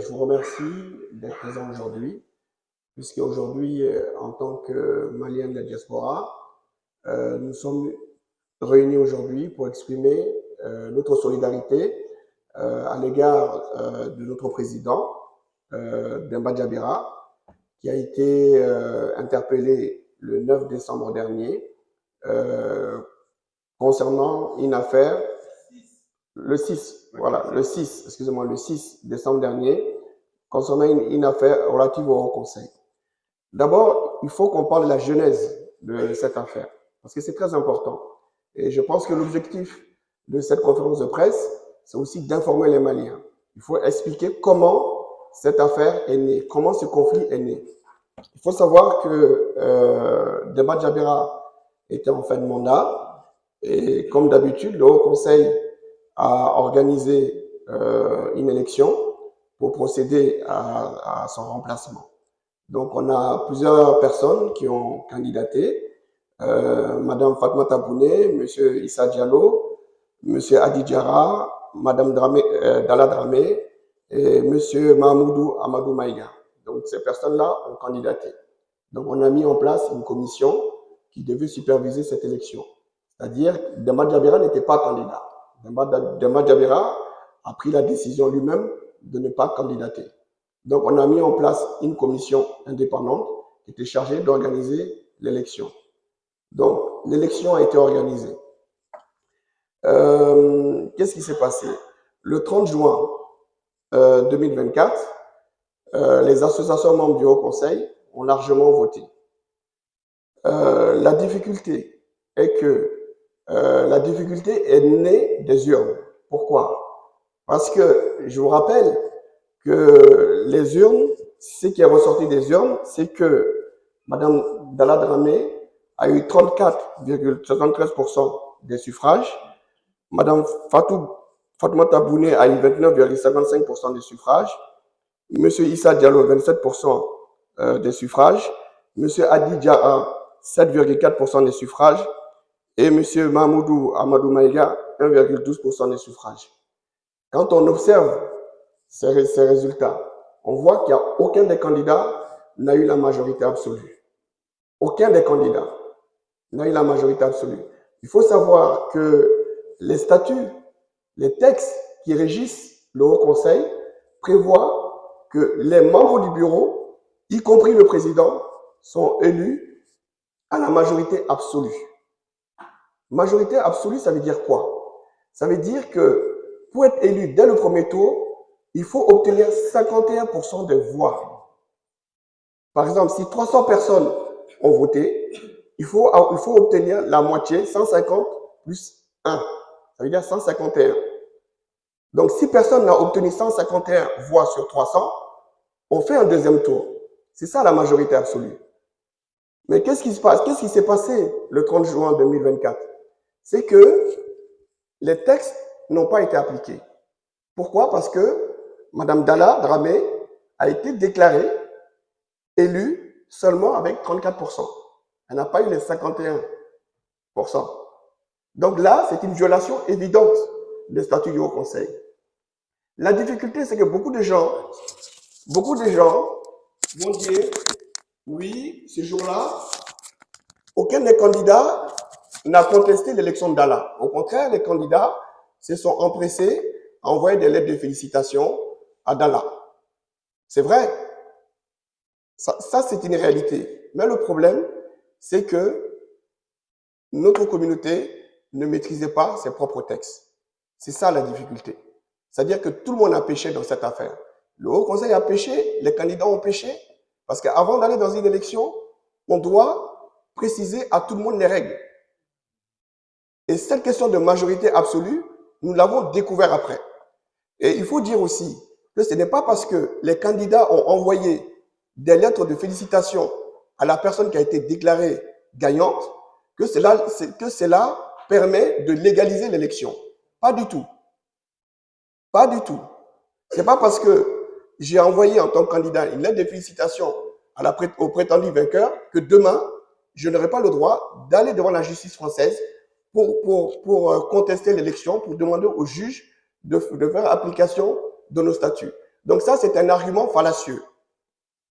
je vous remercie d'être présent aujourd'hui, puisque aujourd'hui, en tant que Maliens de la diaspora, nous sommes réunis aujourd'hui pour exprimer notre solidarité à l'égard de notre président, Demba Jabira, qui a été interpellé le 9 décembre dernier euh, concernant une affaire, le 6, voilà, le 6, excusez-moi, le 6 décembre dernier, concernant une affaire relative au Haut Conseil. D'abord, il faut qu'on parle de la genèse de cette affaire, parce que c'est très important. Et je pense que l'objectif de cette conférence de presse, c'est aussi d'informer les Maliens. Il faut expliquer comment cette affaire est née, comment ce conflit est né. Il faut savoir que Demba Jabira était en fin de mandat, et comme d'habitude, le Haut Conseil a organisé une élection pour procéder à son remplacement. Donc, on a plusieurs personnes qui ont candidaté. Madame Fatmata Bouné, Monsieur Issa Diallo, Monsieur Adi Diarra, Madame Dala Dramé et Monsieur Mahmoudou Amadou Maïga. Donc, ces personnes-là ont candidaté. Donc, on a mis en place une commission qui devait superviser cette élection. C'est-à-dire que Demba Jabira n'était pas candidat. Demba Jabira a pris la décision lui-même de ne pas candidater. Donc, on a mis en place une commission indépendante qui était chargée d'organiser l'élection. Donc, l'élection a été organisée. Qu'est-ce qui s'est passé? Le 30 juin 2024, les associations membres du Haut Conseil ont largement voté. La difficulté est que la difficulté est née des urnes. Pourquoi? Parce que, je vous rappelle que les urnes, ce qui est ressorti des urnes, c'est que Mme Dala Dramé a eu 34,73% des suffrages, Mme Fatoumata Bouné a eu 29,55% des suffrages, M. Issa Diallo 27% des suffrages, M. Adi Diarra 7,4% des suffrages et M. Mahmoudou Amadou Maïga 1,12% des suffrages. Quand on observe ces résultats, on voit qu'il n'y a aucun des candidats n'a eu la majorité absolue. Aucun des candidats n'a eu la majorité absolue. Il faut savoir que les statuts, les textes qui régissent le Haut Conseil prévoient que les membres du bureau, y compris le président, sont élus à la majorité absolue. Majorité absolue, ça veut dire quoi? Ça veut dire que pour être élu dès le premier tour, il faut obtenir 51% des voix. Par exemple, si 300 personnes ont voté, il faut obtenir la moitié, 150 plus 1. Ça veut dire 151. Donc, si personne n'a obtenu 151 voix sur 300, on fait un deuxième tour. C'est ça la majorité absolue. Mais qu'est-ce qui se passe? Qu'est-ce qui s'est passé le 30 juin 2024? C'est que les textes n'ont pas été appliqués. Pourquoi? Parce que Mme Dala Dramé a été déclarée élue seulement avec 34%. Elle n'a pas eu les 51%. Donc là, c'est une violation évidente des statuts du Haut Conseil. La difficulté, c'est que beaucoup de gens vont dire, oui, ce jour-là, aucun des candidats n'a contesté l'élection de Dala. Au contraire, les candidats se sont empressés à envoyer des lettres de félicitations à Dala. C'est vrai. Ça c'est une réalité. Mais le problème, c'est que notre communauté ne maîtrisait pas ses propres textes. C'est ça la difficulté. C'est-à-dire que tout le monde a péché dans cette affaire. Le Haut Conseil a péché, les candidats ont péché, parce qu'avant d'aller dans une élection, on doit préciser à tout le monde les règles. Et cette question de majorité absolue, nous l'avons découvert après. Et il faut dire aussi que ce n'est pas parce que les candidats ont envoyé des lettres de félicitations à la personne qui a été déclarée gagnante que cela permet de légaliser l'élection. Pas du tout. Pas du tout. C'est pas parce que j'ai envoyé en tant que candidat une lettre de félicitations au prétendu vainqueur que demain, je n'aurai pas le droit d'aller devant la justice française pour contester l'élection, pour demander au juge de faire application de nos statuts. Donc ça, c'est un argument fallacieux.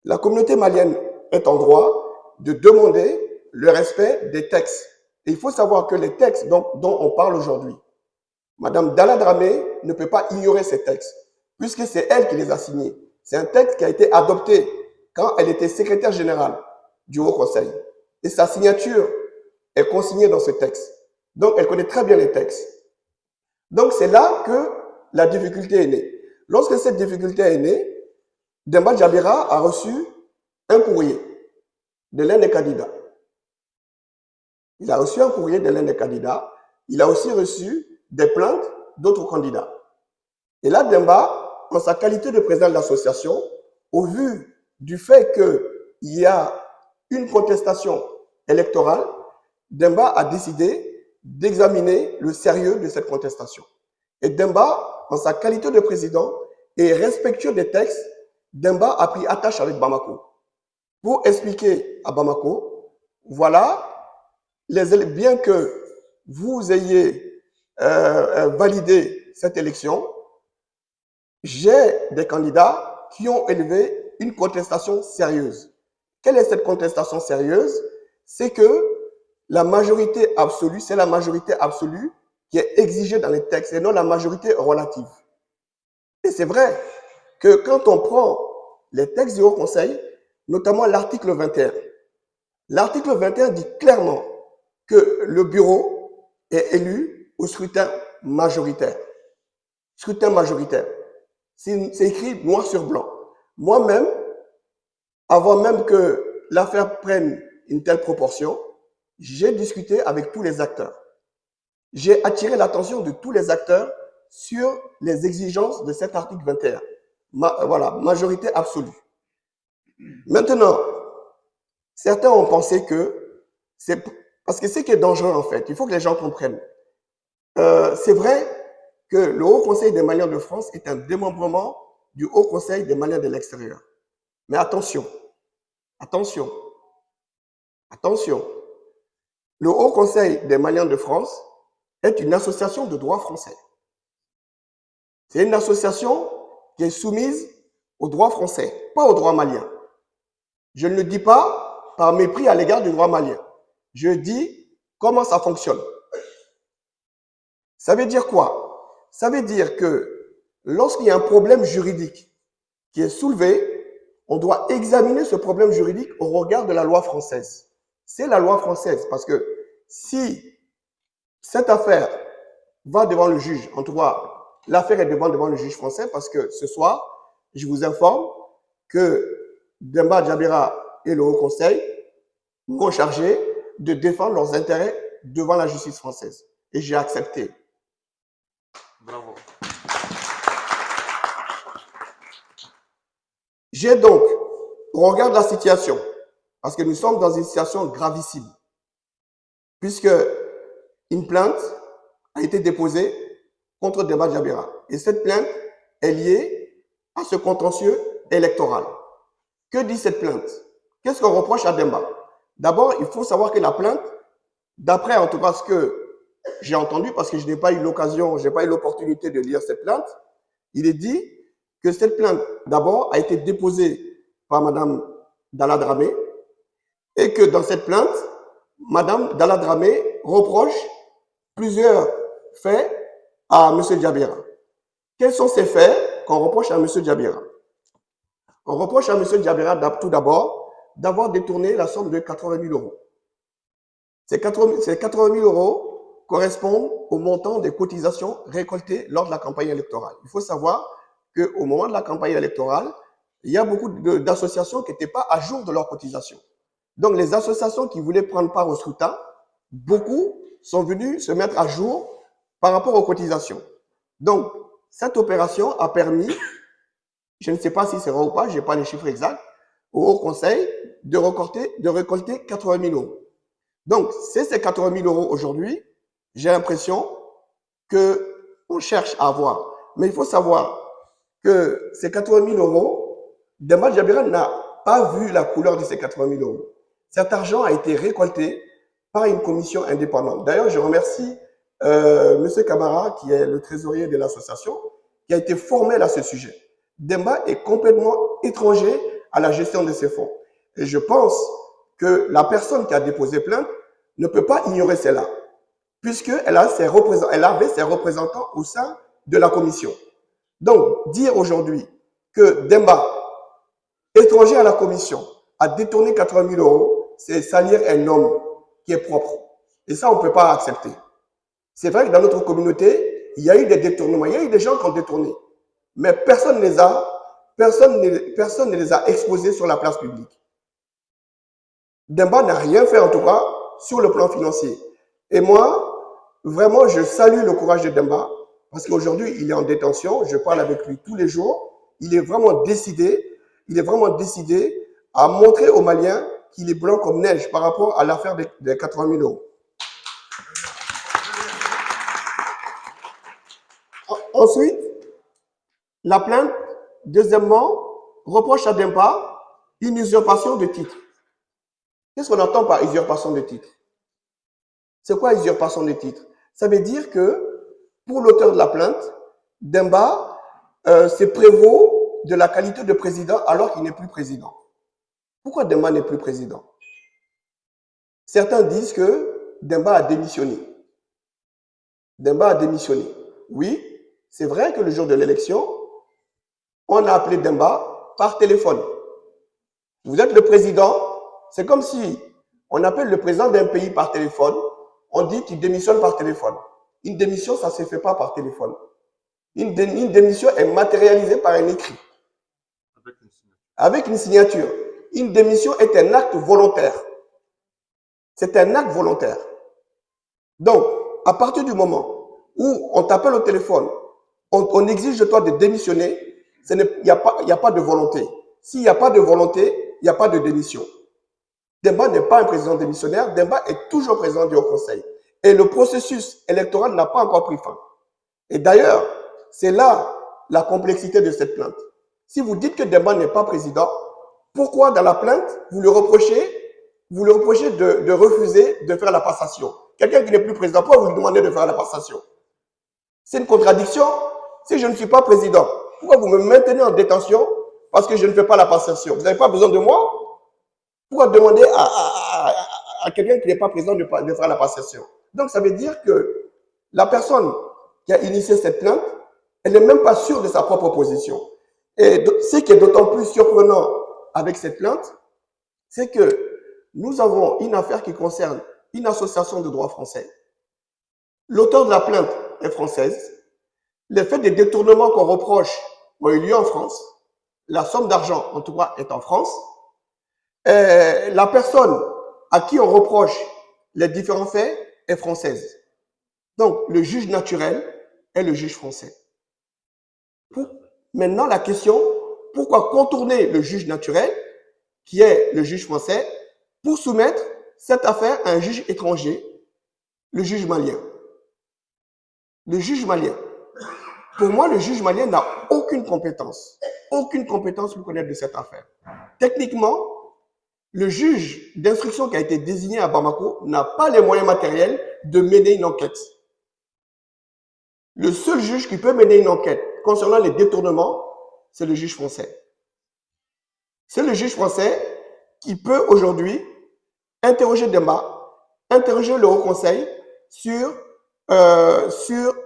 La communauté malienne est en droit de demander le respect des textes. Et il faut savoir que les textes dont on parle aujourd'hui, Madame Dalla Dramé ne peut pas ignorer ces textes, puisque c'est elle qui les a signés. C'est un texte qui a été adopté quand elle était secrétaire générale du Haut Conseil. Et sa signature est consignée dans ce texte. Donc, elle connaît très bien les textes. Donc, c'est là que la difficulté est née. Lorsque cette difficulté est née, Demba Jabira a reçu un courrier de l'un des candidats. Il a reçu un courrier de l'un des candidats. Il a aussi reçu des plaintes d'autres candidats. Et là, Demba, en sa qualité de président de l'association, au vu du fait qu'il y a une contestation électorale, Demba a décidé d'examiner le sérieux de cette contestation. Et Demba, en sa qualité de président et respectueux des textes, Demba a pris attache avec Bamako pour expliquer à Bamako, voilà, bien que vous ayez validé cette élection, j'ai des candidats qui ont élevé une contestation sérieuse. Quelle est cette contestation sérieuse? C'est que la majorité absolue, c'est la majorité absolue qui est exigée dans les textes et non la majorité relative. Et c'est vrai que quand on prend les textes du Haut Conseil, notamment l'article 21, l'article 21 dit clairement que le bureau est élu au scrutin majoritaire. Scrutin majoritaire. C'est écrit noir sur blanc. Moi-même, avant même que l'affaire prenne une telle proportion, j'ai discuté avec tous les acteurs. J'ai attiré l'attention de tous les acteurs sur les exigences de cet article 21. Voilà, majorité absolue. Maintenant, certains ont pensé que c'est... Parce que ce qui est dangereux, en fait, il faut que les gens comprennent. C'est vrai que le Haut Conseil des Maliens de France est un démembrement du Haut Conseil des Maliens de l'extérieur. Mais attention, attention, attention. Le Haut Conseil des Maliens de France est une association de droit français. C'est une association qui est soumise au droit français, pas au droit malien. Je ne le dis pas par mépris à l'égard du droit malien. Je dis comment ça fonctionne. Ça veut dire quoi? Ça veut dire que lorsqu'il y a un problème juridique qui est soulevé, on doit examiner ce problème juridique au regard de la loi française. C'est la loi française, parce que si cette affaire va devant le juge, en tout cas, l'affaire est devant le juge français, parce que ce soir, je vous informe que Demba Jabira et le Haut Conseil m'ont chargé de défendre leurs intérêts devant la justice française. Et j'ai accepté. Bravo. J'ai donc, au regard de la situation, parce que nous sommes dans une situation gravissime, puisque une plainte a été déposée contre Demba Jabira. Et cette plainte est liée à ce contentieux électoral. Que dit cette plainte? Qu'est-ce qu'on reproche à Demba? D'abord, il faut savoir que la plainte, d'après en tout cas ce que j'ai entendu, parce que je n'ai pas eu l'occasion, je n'ai pas eu l'opportunité de lire cette plainte, il est dit que cette plainte, d'abord, a été déposée par Madame Dalla Dramé et que dans cette plainte, Madame Dalla Dramé reproche plusieurs faits à M. Jabira. Quels sont ces faits qu'on reproche à M. Jabira? On reproche à M. Jabira tout d'abord d'avoir détourné la somme de 80 000 euros. Ces 80 000 euros correspondent au montant des cotisations récoltées lors de la campagne électorale. Il faut savoir qu'au moment de la campagne électorale, il y a beaucoup d'associations qui n'étaient pas à jour de leurs cotisations. Donc, les associations qui voulaient prendre part au scrutin, beaucoup sont venus se mettre à jour par rapport aux cotisations. Donc, cette opération a permis, je ne sais pas si c'est vrai ou pas, je n'ai pas les chiffres exacts, au Haut Conseil de récolter 80 000 euros. Donc, c'est ces 80 000 euros aujourd'hui, j'ai l'impression qu'on cherche à avoir. Mais il faut savoir que ces 80 000 euros, Demba Jabira n'a pas vu la couleur de ces 80 000 euros. Cet argent a été récolté par une commission indépendante. D'ailleurs, je remercie M. Camara, qui est le trésorier de l'association, qui a été formel à ce sujet. Demba est complètement étranger à la gestion de ces fonds. Et je pense que la personne qui a déposé plainte ne peut pas ignorer cela, puisqu'elle avait ses représentants au sein de la commission. Donc, dire aujourd'hui que Demba, étranger à la commission, a détourné 80 000 euros, c'est salir un homme qui est propre. Et ça, on ne peut pas accepter. C'est vrai que dans notre communauté, il y a eu des détournements, il y a eu des gens qui ont détourné. Mais personne ne les a exposés sur la place publique. Demba n'a rien fait, en tout cas, sur le plan financier. Et moi, vraiment, je salue le courage de Demba, parce qu'aujourd'hui, il est en détention, je parle avec lui tous les jours, il est vraiment décidé à montrer aux Maliens qu'il est blanc comme neige par rapport à l'affaire des 80 000 euros. Ensuite, la plainte, deuxièmement, reproche à Demba une usurpation de titre. Qu'est-ce qu'on entend par usurpation de titre? C'est quoi usurpation de titre? Ça veut dire que, pour l'auteur de la plainte, Demba se prévaut de la qualité de président alors qu'il n'est plus président. Pourquoi Demba n'est plus président? Certains disent que Demba a démissionné. Demba a démissionné. Oui, c'est vrai que le jour de l'élection, on a appelé Demba par téléphone. Vous êtes le président, c'est comme si on appelle le président d'un pays par téléphone, on dit qu'il démissionne par téléphone. Une démission, ça ne se fait pas par téléphone. Une démission est matérialisée par un écrit. Avec une signature. Une démission est un acte volontaire. C'est un acte volontaire. Donc, à partir du moment où on t'appelle au téléphone, on exige de toi de démissionner, il n'y a pas de volonté. S'il n'y a pas de volonté, il n'y a pas de démission. Demba n'est pas un président démissionnaire, Demba est toujours président du Haut Conseil. Et le processus électoral n'a pas encore pris fin. Et d'ailleurs, c'est là la complexité de cette plainte. Si vous dites que Demba n'est pas président, pourquoi dans la plainte, vous le reprochez de refuser de faire la passation? Quelqu'un qui n'est plus président, pourquoi vous lui demandez de faire la passation? C'est une contradiction. Si je ne suis pas président, pourquoi vous me maintenez en détention parce que je ne fais pas la passation? Vous n'avez pas besoin de moi? Pourquoi demander à quelqu'un qui n'est pas président de faire la passation? Donc, ça veut dire que la personne qui a initié cette plainte, elle n'est même pas sûre de sa propre position. Et ce qui est d'autant plus surprenant avec cette plainte, c'est que nous avons une affaire qui concerne une association de droit français. L'auteur de la plainte est française. Les faits des détournements qu'on reproche ont eu lieu en France. La somme d'argent, en tout cas, est en France. Et la personne à qui on reproche les différents faits est française. Donc, le juge naturel est le juge français. Maintenant, la question, pourquoi contourner le juge naturel, qui est le juge français, pour soumettre cette affaire à un juge étranger, le juge malien? Le juge malien. Pour moi, le juge malien n'a aucune compétence pour connaître de cette affaire. Techniquement, le juge d'instruction qui a été désigné à Bamako n'a pas les moyens matériels de mener une enquête. Le seul juge qui peut mener une enquête concernant les détournements, c'est le juge français. C'est le juge français qui peut aujourd'hui interroger Demba, interroger le Haut Conseil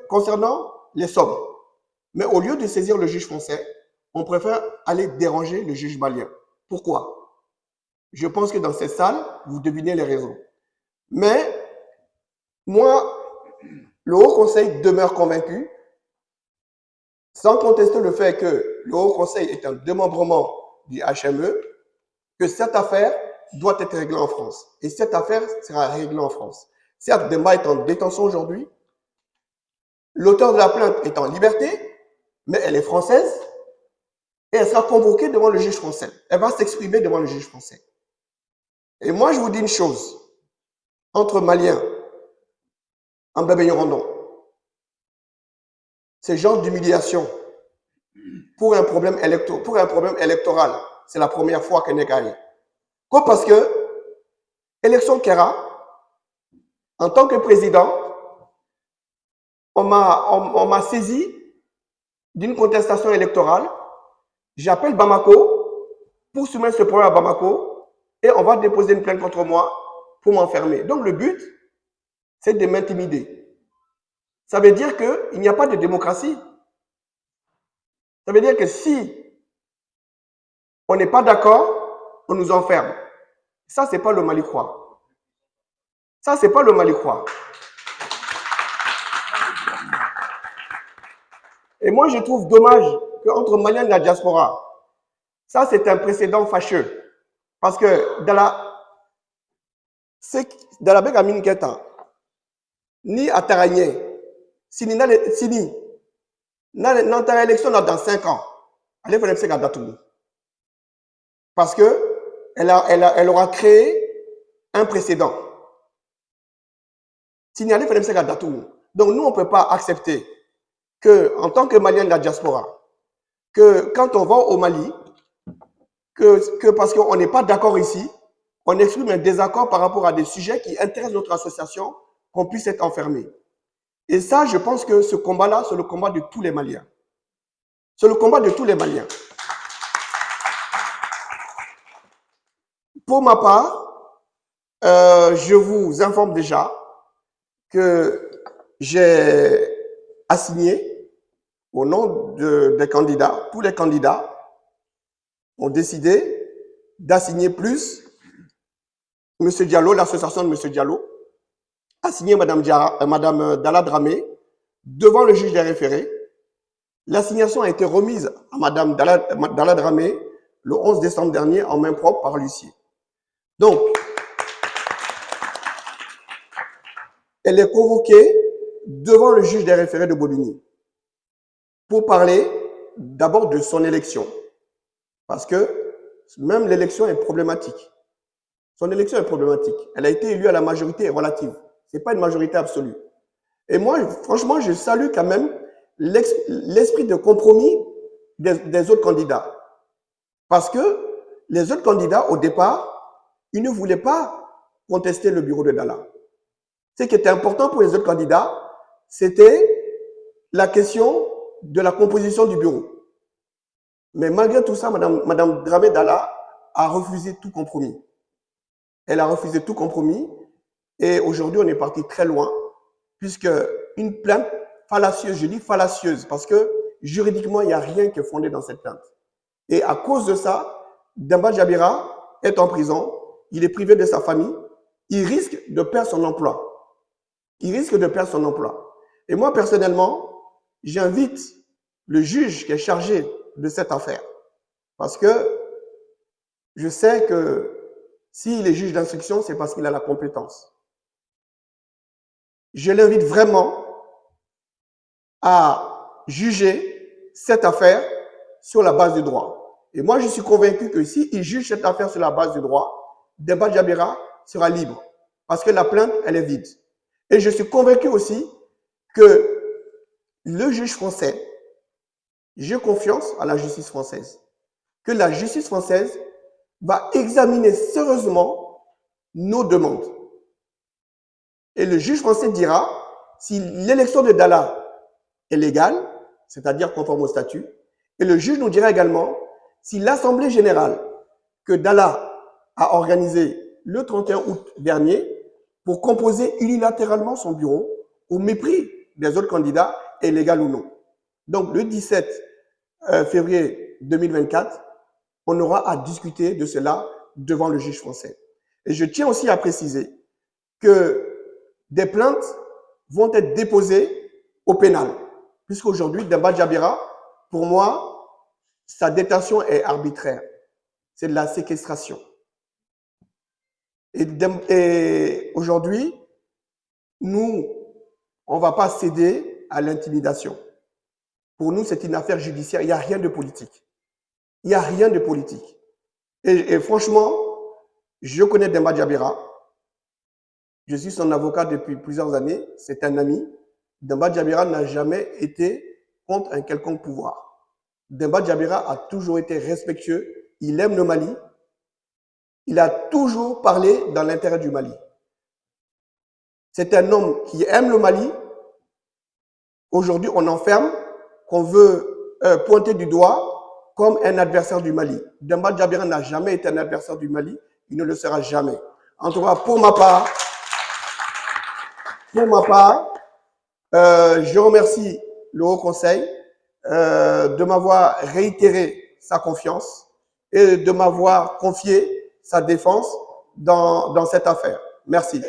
concernant les sommes. Mais au lieu de saisir le juge français, on préfère aller déranger le juge malien. Pourquoi? Je pense que dans cette salle, vous devinez les raisons. Mais moi, le Haut Conseil demeure convaincu, sans contester le fait que le Haut Conseil est un démembrement du HME, que cette affaire doit être réglée en France. Et cette affaire sera réglée en France. Certes, Demba est en détention aujourd'hui. L'auteur de la plainte est en liberté, mais elle est française. Et elle sera convoquée devant le juge français. Elle va s'exprimer devant le juge français. Et moi, je vous dis une chose. Entre Maliens, en Bébé-Yorondon, ce genre d'humiliation pour un problème électoral, c'est la première fois qu'elle est gagnée. Quoi? Parce que, élection Kera, en tant que président, on m'a saisi d'une contestation électorale J'appelle Bamako pour soumettre ce problème à Bamako et on va déposer une plainte contre moi pour m'enfermer. Donc le but, c'est de m'intimider. Ça veut dire qu'il n'y a pas de démocratie. Ça veut dire que si on n'est pas d'accord, on nous enferme. Ça, c'est pas le Mali croix. Ça, c'est pas le Mali croix. Et moi, je trouve dommage qu'entre Maliens et la diaspora, ça, c'est un précédent fâcheux. Parce que dans la Bégamine Keta, ni à Taragné, Sini, dans ta élection dans 5 ans, allez faire le Gadatou. Parce qu'elle aura créé un précédent. Sini, allez faire le Gadatou. Donc, nous, on ne peut pas accepter que, en tant que Malien de la diaspora, que quand on va au Mali, que parce qu'on n'est pas d'accord ici, on exprime un désaccord par rapport à des sujets qui intéressent notre association, qu'on puisse être enfermé. Et ça, je pense que ce combat-là, c'est le combat de tous les Maliens. C'est le combat de tous les Maliens. Pour ma part, je vous informe déjà que j'ai assigné au nom des candidats, tous les candidats ont décidé d'assigner plus M. Diallo, l'association de M. Diallo, a signé Mme Dalla Dramé devant le juge des référés. L'assignation a été remise à Mme Dalla Dramé le 11 décembre dernier en main propre par l'huissier. Donc, elle est convoquée devant le juge des référés de Bobigny pour parler d'abord de son élection. Parce que même l'élection est problématique. Son élection est problématique. Elle a été élue à la majorité relative. Ce n'est pas une majorité absolue. Et moi, franchement, je salue quand même l'esprit de compromis des autres candidats. Parce que les autres candidats, au départ, ils ne voulaient pas contester le bureau de Dalla. Ce qui était important pour les autres candidats, c'était la question de la composition du bureau. Mais malgré tout ça, Mme Dramé Dalla a refusé tout compromis. Elle a refusé tout compromis et aujourd'hui, on est parti très loin puisque une plainte fallacieuse, je dis fallacieuse parce que juridiquement, il n'y a rien qui est fondé dans cette plainte. Et à cause de ça, Demba Jabira est en prison, il est privé de sa famille, il risque de perdre son emploi. Il risque de perdre son emploi. Et moi, personnellement, j'invite le juge qui est chargé de cette affaire parce que je sais que s'il est juge d'instruction, c'est parce qu'il a la compétence. Je l'invite vraiment à juger cette affaire sur la base du droit. Et moi, je suis convaincu que s'il juge cette affaire sur la base du droit, Demba Jabira sera libre. Parce que la plainte, elle est vide. Et je suis convaincu aussi que le juge français, j'ai confiance à la justice française, que la justice française va examiner sérieusement nos demandes. Et le juge français dira si l'élection de Dalla est légale, c'est-à-dire conforme au statut, et le juge nous dira également si l'Assemblée générale que Dalla a organisée le 31 août dernier pour composer unilatéralement son bureau au mépris des autres candidats est légale ou non. Donc le 17 février 2024, on aura à discuter de cela devant le juge français. Et je tiens aussi à préciser que des plaintes vont être déposées au pénal. Puisqu'aujourd'hui, Demba Jabira, pour moi, sa détention est arbitraire. C'est de la séquestration. Et aujourd'hui, nous, on ne va pas céder à l'intimidation. Pour nous, c'est une affaire judiciaire. Il n'y a rien de politique. Il n'y a rien de politique. Et franchement, je connais Demba Jabira. Je suis son avocat depuis plusieurs années. C'est un ami. Demba Jabira n'a jamais été contre un quelconque pouvoir. Demba Jabira a toujours été respectueux. Il aime le Mali. Il a toujours parlé dans l'intérêt du Mali. C'est un homme qui aime le Mali. Aujourd'hui, on enferme, qu'on veut pointer du doigt, comme un adversaire du Mali. Demba Djabira n'a jamais été un adversaire du Mali, il ne le sera jamais. En tout cas, pour ma part, je remercie le Haut Conseil de m'avoir réitéré sa confiance et de m'avoir confié sa défense dans cette affaire. Merci.